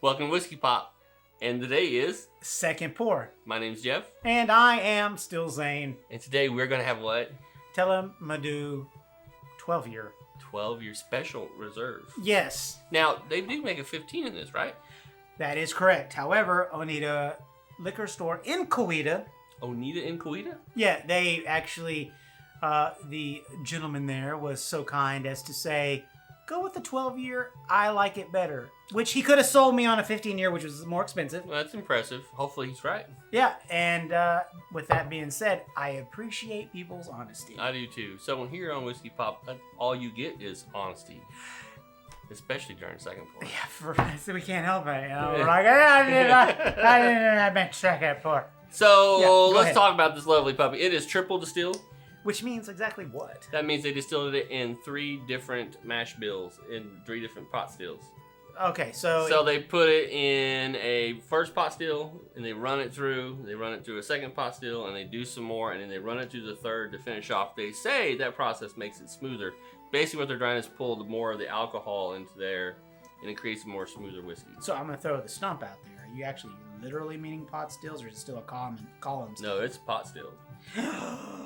Welcome to Whiskey Pop, and today is Second pour. My name's Jeff, And I am still Zane. and today we're gonna have what? Tullamore Dew 12-year. 12-year special reserve. Yes, Now they do make a 15 in this, right? that is correct. However, Oneida Liquor Store in Coweta, Oneida and Coweta? yeah, they actually, the gentleman there was so kind as to say, go with the 12-year, I like it better. Which he could have sold me on a 15-year, which was more expensive. Well, that's impressive. Hopefully he's right. Yeah, and with that being said, I appreciate people's honesty. I do too. So here on Whiskey Pop, all you get is honesty, especially during second pour. Yeah, so we can't help it. You know? We're like, I meant second pour. So Yeah, go let's ahead. talk about this lovely puppy. It is triple distilled. Which means exactly what? That means they distilled it in 3 different mash bills in 3 different pot stills. Okay, so They put it in a first pot still, and they run it through. They run it through a second pot still, and they do some more, and then they run it through the third to finish off. They say that process makes it smoother. Basically, what they're trying is pull more of the alcohol into there, and it creates a more smoother whiskey. So I'm gonna throw the stump out there. Are you actually literally meaning pot stills, or is it still a column? No, it's pot still.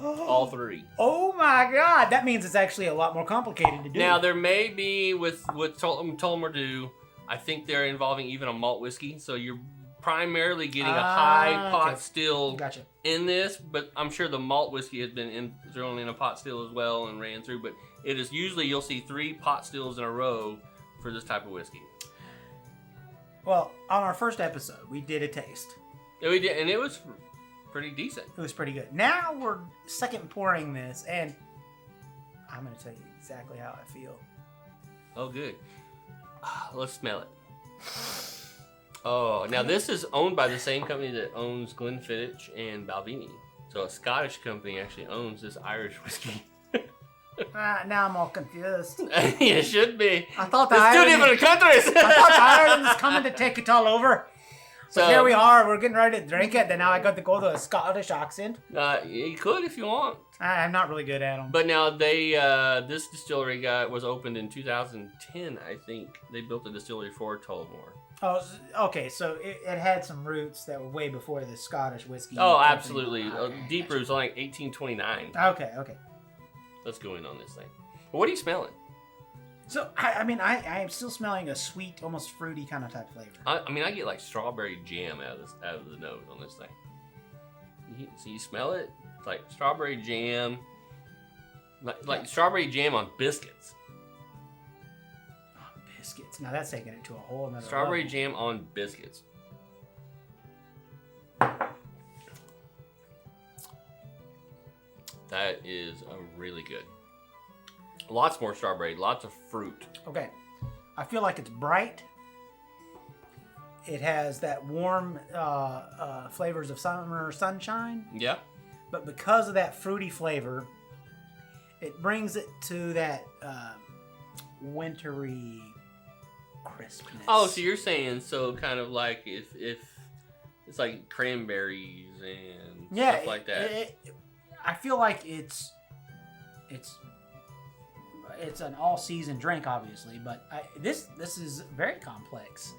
All 3. Oh my God! That means it's actually a lot more complicated to do. Now there may be with Tullamore Dew. I think they're involving even a malt whiskey, so you're primarily getting a high pot okay. still Gotcha. in this. But I'm sure the malt whiskey has been thrown in a pot still as well and ran through. But it is usually you'll see 3 pot stills in a row for this type of whiskey. Well, on our first episode, we did a taste. And we did, and it was pretty decent. It was pretty good. Now we're second pouring this, and I'm gonna tell you exactly how I feel. Oh, good. Let's smell it. Oh, now this is owned by the same company that owns Glenfiddich and Balvenie. So a Scottish company actually owns this Irish whiskey. Now I'm all confused. It should be. I thought It's 2 different countries. I thought Ireland was coming to take it all over. So here we are. We're getting ready to drink it. Then now I got to go to a Scottish accent. You could if you want. I'm not really good at them. But now they, this distillery was opened in 2010, I think. They built a distillery for Tullamore. Oh, okay. So it had some roots that were way before the Scottish whiskey. Oh, company. absolutely. Okay, Deep gotcha. roots, like 1829. Okay. Let's go in on this thing. Well, what are you smelling? So I mean, I am still smelling a sweet, almost fruity kind of type flavor. I mean, I get like strawberry jam out of the nose on this thing. So you smell it? It's like strawberry jam, like strawberry jam on biscuits. Oh, biscuits. Now that's taking it to a whole nother Strawberry level. jam on biscuits. That is really good. Lots more strawberry, lots of fruit. Okay. I feel like it's bright. It has that warm flavors of summer sunshine. Yeah. But because of that fruity flavor, it brings it to that wintry crispness. Oh, so you're saying kind of like if it's like cranberries and stuff like that. I feel like it's an all-season drink, obviously, but this is very complex.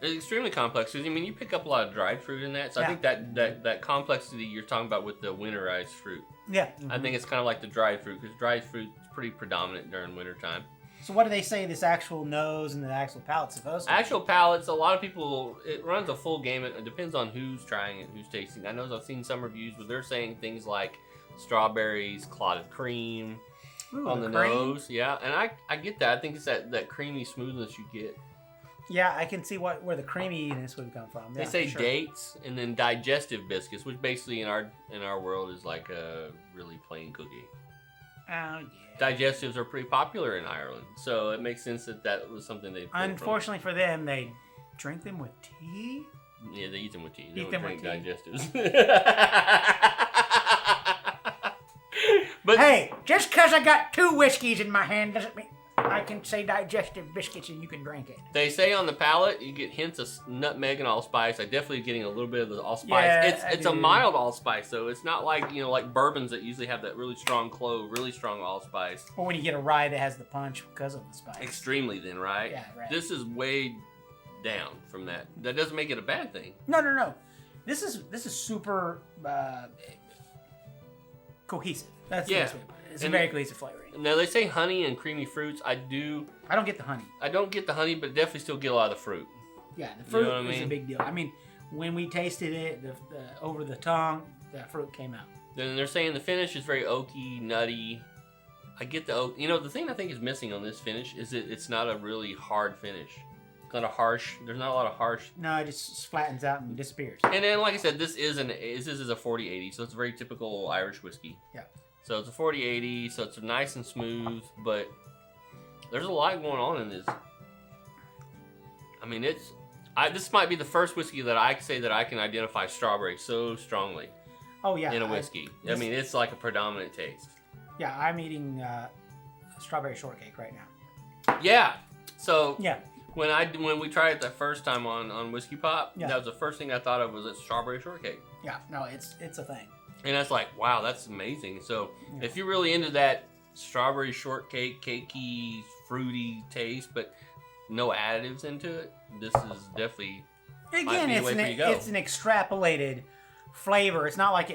It's extremely complex because I mean you pick up a lot of dried fruit in that, so I think that complexity you're talking about with the winterized fruit. Yeah. I think it's kind of like the dried fruit because dried fruit is pretty predominant during wintertime. So what do they say this actual nose and the actual palate's supposed to be? Actual palates, a lot of people, it runs a full gamut. It depends on who's trying it, who's tasting. I know I've seen some reviews where they're saying things like strawberries, clotted cream on the cream? nose. Yeah, and I get that. I think it's that creamy smoothness you get. Yeah, I can see where the creaminess would come from. They Yeah, say for sure. dates and then digestive biscuits, which basically in our world is like a really plain cookie. Oh, yeah. Digestives are pretty popular in Ireland, so it makes sense that was something they. Unfortunately for them, they drink them with tea. Yeah, they eat them with tea. They Eat don't them drink with digestives. But Hey, just because I got 2 whiskeys in my hand doesn't mean I can say digestive biscuits and you can drink it. they say on the palate you get hints of nutmeg and allspice. I'm definitely getting a little bit of the allspice. Yeah, It's a mild allspice, though. It's not like like bourbons that usually have that really strong clove, really strong allspice. Or when you get a rye that has the punch because of the spice. Extremely, then, right? Yeah, right. This is way down from that. That doesn't make it a bad thing. No. This is super cohesive. That's the best way to put it. It's a very cohesive flavoring. Now they say honey and creamy fruits. I don't get the honey. I don't get the honey, but definitely still get a lot of the fruit. Yeah, the fruit is a big deal. I mean, when we tasted it over the tongue, that fruit came out. Then they're saying the finish is very oaky, nutty. I get the oak. You know, the thing I think is missing on this finish is it's not a really hard finish. It's not a harsh. There's not a lot of harsh. No, it just flattens out and disappears. And then, like I said, this is a 40-80, so it's a very typical Irish whiskey. Yeah. So it's a 40-80, so it's nice and smooth, but there's a lot going on in this. I mean, this might be the first whiskey that I say that I can identify strawberry so strongly. Oh yeah. In a whiskey. I mean, it's like a predominant taste. Yeah, I'm eating strawberry shortcake right now. Yeah. So yeah, when we tried it the first time on whiskeypop, that was the first thing I thought of was strawberry shortcake. Yeah, no, it's a thing. And that's like, wow, that's amazing. So if you're really into that strawberry shortcake, cakey, fruity taste, but no additives into it, this is definitely it's an extrapolated flavor. It's not like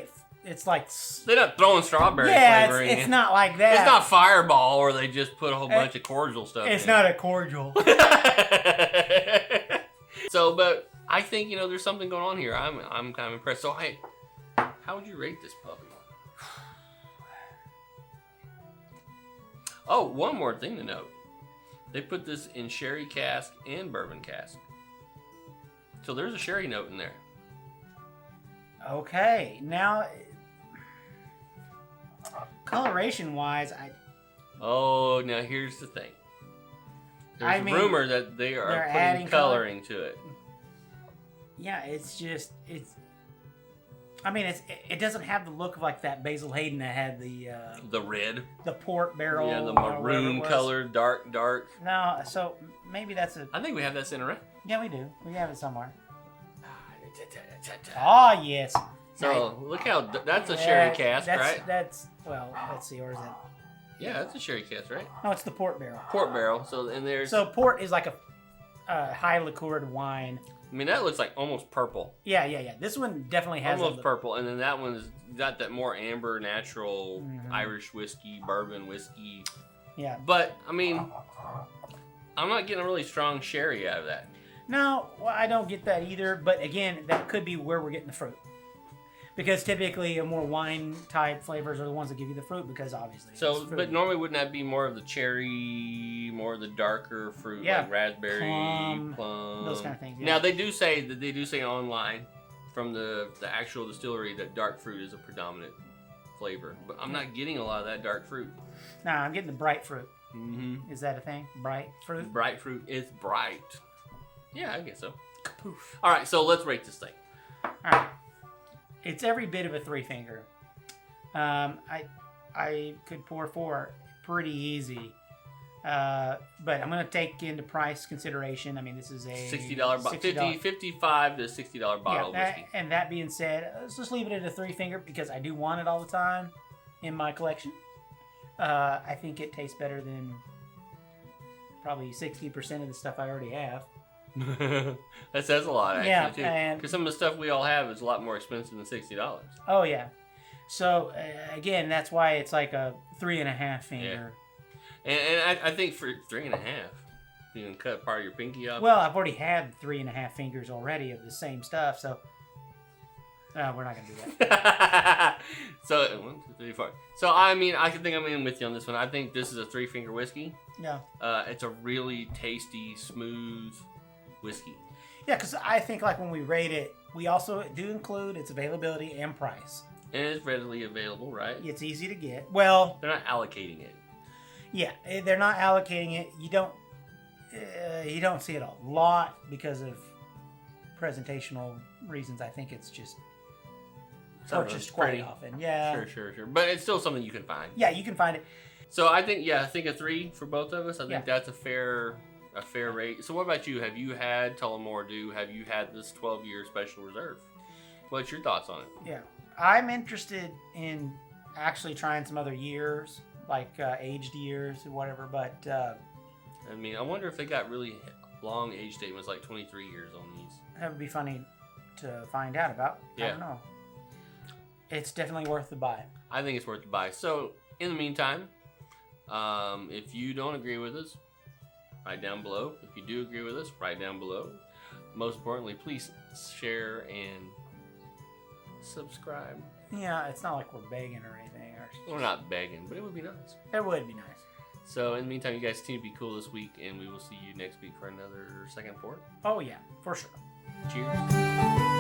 it's like they're not throwing strawberry flavor in. It's not like that. It's not Fireball where they just put a whole bunch of cordial stuff in. It's not a cordial. So, but I think, there's something going on here. I'm kind of impressed. So, how would you rate this puppy? Oh, one more thing to note. They put this in sherry cask and bourbon cask. So there's a sherry note in there. Okay, now coloration-wise, Oh, now here's the thing. There's a rumor that they are putting coloring to it. Yeah, it doesn't have the look of like that Basil Hayden that had the red, the port barrel. Yeah, the maroon colored, dark. No, so maybe that's I think we have that center, right? Yeah, we do. We have it somewhere. Oh yes. So look how that's a sherry cask, right? Let's see, or is that? Yeah, that's a sherry cask, right? No, it's the port barrel. Port barrel. So port is like a high liqueured wine. I mean, that looks like almost purple. Yeah. This one definitely has almost purple, and then that one's got that more amber, natural Irish whiskey, bourbon whiskey. Yeah. But I mean, I'm not getting a really strong sherry out of that. No, well, I don't get that either. But again, that could be where we're getting the fruit. Because typically, a more wine-type flavors are the ones that give you the fruit, because obviously. So, but normally wouldn't that be more of the cherry, more of the darker fruit, like raspberry, plum, those kind of things? Yeah. Now they do say online, from the actual distillery, that dark fruit is a predominant flavor, but I'm not getting a lot of that dark fruit. No, I'm getting the bright fruit. Mm-hmm. Is that a thing? Bright fruit? Bright fruit is bright. Yeah, I guess so. Kapoof. All right, so let's rate this thing. All right. It's every bit of a 3-finger. I could pour 4 pretty easy. But I'm going to take into price consideration. I mean, this is a $60 $55 to $60 bottle of whiskey. And that being said, let's just leave it at a 3-finger because I do want it all the time in my collection. I think it tastes better than probably 60% of the stuff I already have. That says a lot, actually, too. Because some of the stuff we all have is a lot more expensive than $60. Oh, yeah. So, again, that's why it's like a 3.5 finger. Yeah. And I think for 3.5, you can cut part of your pinky off. Well, I've already had 3.5 fingers already of the same stuff, so we're not going to do that. So, 1, 2, 3, 4. So, I mean, I think I'm in with you on this one. I think this is a 3-finger whiskey. Yeah. It's a really tasty, smooth whiskey. Yeah, because I think like when we rate it, we also do include its availability and price. And it's readily available, right? It's easy to get. Well, they're not allocating it. Yeah, they're not allocating it. You don't see it a lot because of presentational reasons. I think it's just purchased quite often. Yeah. Sure. But it's still something you can find. Yeah, you can find it. So I think a 3 for both of us. I think that's a fair rate. So what about you? Have you had Tullamore Dew? Have you had this 12-year special reserve? What's your thoughts on it? Yeah, I'm interested in actually trying some other years, like aged years or whatever. But I mean, I wonder if they got really long age statement. It's like 23 years on these. That would be funny to find out about. Yeah. I don't know. It's definitely worth the buy. I think it's worth the buy. So, in the meantime, if you don't agree with us, write down below. If you do agree with us, write down below. Most importantly, please share and subscribe. Yeah, it's not like we're begging or anything. We're not begging, but it would be nice. It would be nice. So, in the meantime, you guys continue to be cool this week, and we will see you next week for another second pour. Oh, yeah, for sure. Cheers.